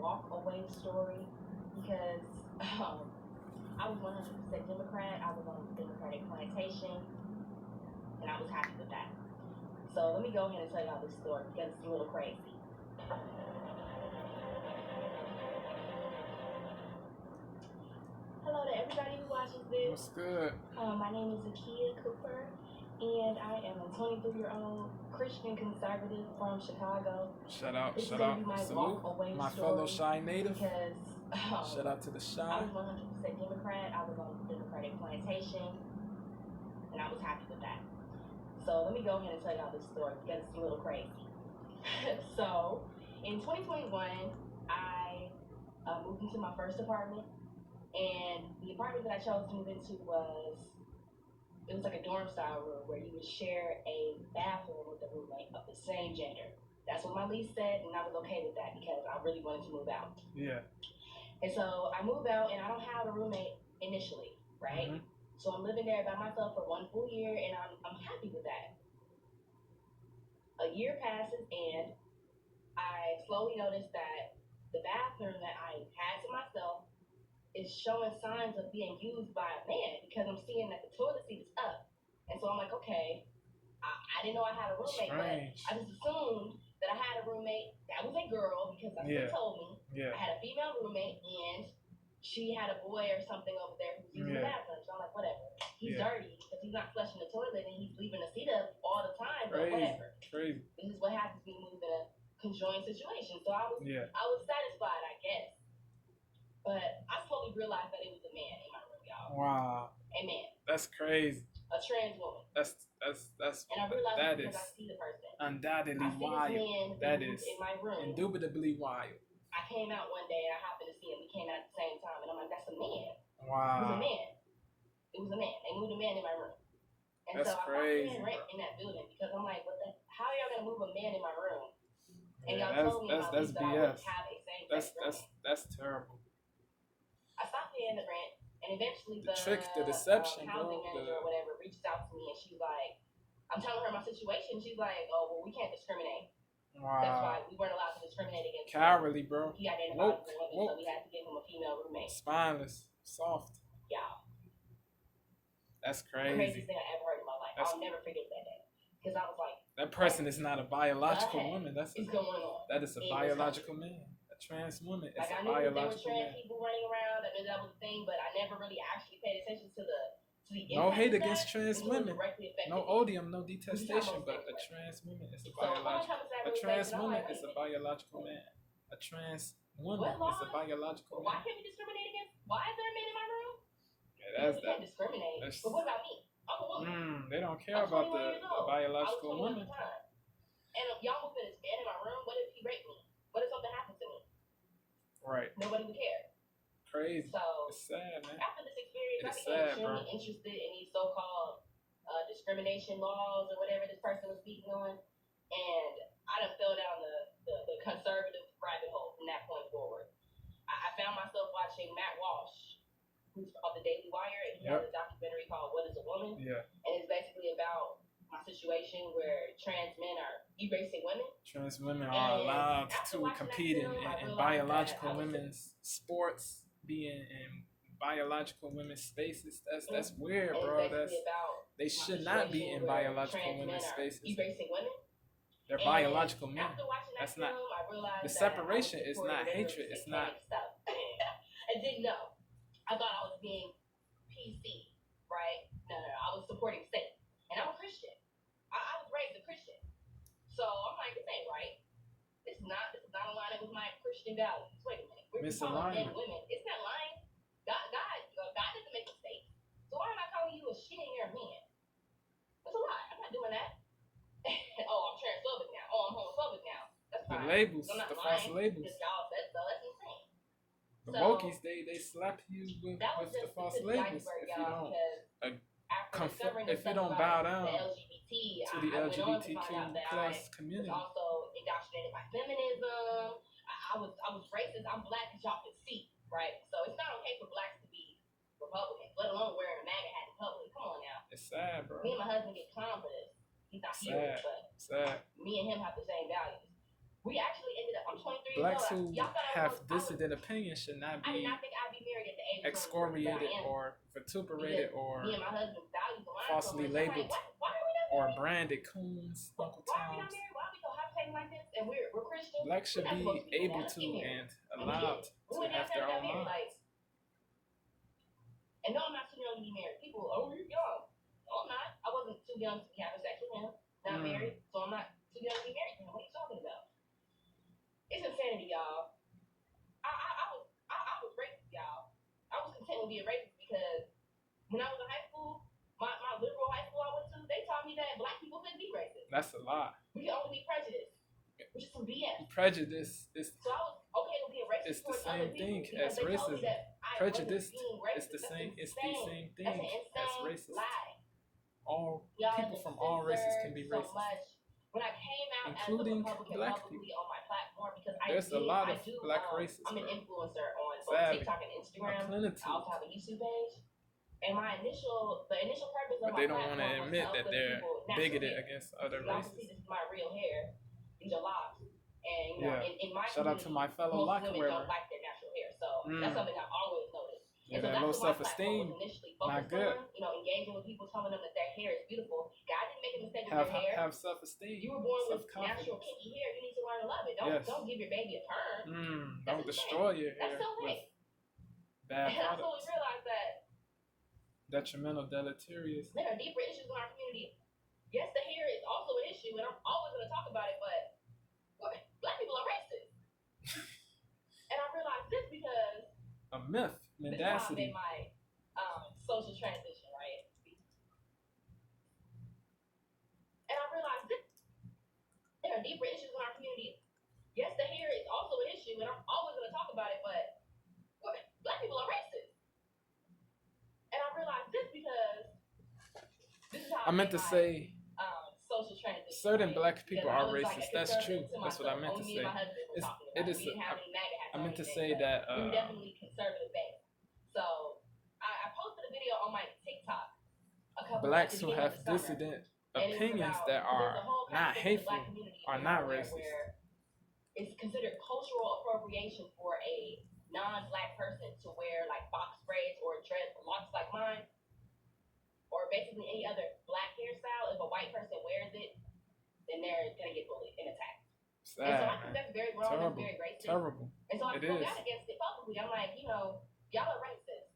walk away story because I was 100% Democrat. I was on the Democratic plantation, and I was happy with that. So let me go ahead and tell y'all this story because it's a little crazy. Hello to everybody who watches this. What's good? My name is Zakia Cooper, and I am a 23-year-old Christian conservative from Chicago. Shout out. Salute my fellow Shy native. Because shout out to the Shy. I was 100% Democrat. I was on the Democratic plantation, and I was happy with that. So let me go ahead and tell y'all this story because it's a little crazy. So in 2021, I moved into my first apartment, and the apartment that I chose to move into was like a dorm style room where you would share a bathroom with a roommate of the same gender. That's what my lease said, and I was okay with that because I really wanted to move out. Yeah. And so I move out, and I don't have a roommate initially, right? Mm-hmm. So I'm living there by myself for 1 full year, and I'm happy with that. A year passes, and I slowly notice that the bathroom that I had to myself is showing signs of being used by a man because I'm seeing that the toilet seat is up. And so I'm like, okay, I didn't know I had a roommate, Strange. but I just assumed that I had a roommate that was a girl because that's what they told me. Yeah. I had a female roommate, and she had a boy or something over there who's using the bathroom. So I'm like, whatever. He's dirty because he's not flushing the toilet and he's leaving the seat up all the time, but whatever. Crazy. This is what happens when you move in a conjoined situation. So I was satisfied, I guess. But I slowly realized that it was a man in my room, y'all. Wow. A man. That's crazy. A trans woman. That's and I realized that because I see the person. Undoubtedly wild. That is in my room. Indubitably wild. I came out one day and I happened to see him. We came out at the same time, and I'm like, that's a man. Wow. It was a man. It was a man. They moved a man in my room. And that's so crazy, I stopped paying rent in that building because I'm like, how are y'all gonna move a man in my room? And yeah, y'all told me that's that I wouldn't have a same-sex that's terrible. I stopped paying the rent, and eventually the deception, housing manager or whatever reached out to me, and she's like, I'm telling her my situation. She's like, oh, well, we can't discriminate. Wow. That's why we weren't allowed to discriminate against Cowardly, bro. He identified as a woman, so we had to give him a female roommate. Spineless. Soft. Yeah. That's crazy. The craziest thing I ever heard in my life. I'll never forget that day. Because I was like, that person is not a biological woman. That is a biological man. A trans woman is a biological man. I knew there were trans people running around. I knew that was a thing, but I never really actually paid attention to the no hate against trans women. No odium, no detestation, but a trans woman is a biological. A trans woman is a biological man. A trans woman is a biological man. Why can't we discriminate against? Why is there a man in my room? Yeah, that's we can't discriminate. But what about me? I'm a woman. They don't care about the biological woman. And y'all moving this man in my room. What if he raped me? What if something happened to me? Right. Nobody would care. Crazy. So it's sad, man. After this experience, I became extremely interested in these so-called discrimination laws or whatever this person was speaking on, and I done fell down the conservative rabbit hole from that point forward. I found myself watching Matt Walsh, who's of the Daily Wire, and he has a documentary called "What Is a Woman?" Yeah. And it's basically about my situation where trans men are erasing women. Trans women are allowed to compete in biological women's sports. Being in biological women's spaces, that's weird, bro. They should not be in biological women's spaces. They're biological men. That's not the separation. Is not hatred. It's not. I didn't know. I thought I was being PC, right? No. I was supporting Satan, and I'm a Christian. I was raised a Christian, so I'm like, this ain't right. This is not aligning with my Christian values. Wait a minute. We're calling men and women. It's not lying. God doesn't make mistakes. So why am I calling you a she and you're a man? That's a lie. I'm not doing that. Oh, I'm transphobic now. Oh, I'm homophobic now. That's fine. The labels, the false labels. Because y'all said so. That's insane. The wokies, they slap you with the false labels if you don't bow down to the LGBTQ plus community. Also indoctrinated by feminism. I was racist. I'm black, as y'all can see, right? So it's not okay for blacks to be Republicans, let alone wearing a MAGA hat in public. Come on now. It's sad, bro. Me and my husband get clowned for this. He's not here, but me and him have the same values. We actually ended up. I'm 23 blacks years old. who have dissident opinions should not I did be not think I'd be married at the age of 24, excoriated but I am. or vituperated or Me and my husband value the line falsely so much. I'm labeled like, why are we not or married? branded coons, Uncle Why are we not Toms. married? Why are we so high-taking like this? And we're Christian. Blacks should be able to and allowed to have their own minds. Like, and no, I'm not too young to be married. People, oh, you're young. No, I'm not. I wasn't too young to be having sex with him. Not married, so I'm not too young to be married to him. What are you talking about? It's insanity, y'all. I was racist, y'all. I was content with being racist because when I was in high school, my liberal high school I went to, they taught me that black people couldn't be racist. That's a lie. We can only be prejudiced, which is some BS. Prejudice is. So I was okay with being racist. It's the same thing as racism. Prejudice is the same. It's the same thing as racism. All people from all races can be racist, when I came out including as a Republican black publicly people. on my platform because There's a lot of black racists. I'm an influencer on both Sadly, TikTok and Instagram. I also have a YouTube page. And the initial purpose of but they don't want to admit that they're bigoted against other races. See, this is my real hair. These are locks. And you know, in my shout out to my fellow lock women wearer. don't like their natural hair, so that's something I've always noticed. Yeah, so that low self-esteem, not good. On, you know, engaging with people, telling them that their hair is beautiful. God didn't make a mistake with your hair. Have self-esteem. You were born with natural kinky hair. You need to learn to love it. Don't give your baby a turn. Don't destroy your hair. That's so big. Bad and products. I totally realized that detrimental, deleterious. There are deeper issues in our community. Yes, the hair is also an issue, and I'm always going to talk about it, but black people are racist. And I realized this because a myth, mendacity. This is how I made my social transition, right? And I realized this. There are deeper issues in our community. Yes, the hair is also an issue, and I'm always going to talk about it, but black people are racist. And I realized this because this is how I meant to say social transition. Certain black people are racist. That's true. That's what I meant to say. I meant to say that we're definitely conservative based. So I posted a video on my TikTok. Blacks who have dissident opinions that are not hateful are not racist. It's considered cultural appropriation for a non-black person to wear like box braids or dread locks like mine, or basically any other black hairstyle. If a white person wears it, then they're gonna get bullied and attacked. Sad, and so I think that's very wrong. Terrible. That's very racist. Terrible. And so I spoke out against it publicly. I'm like, you know, y'all are racist.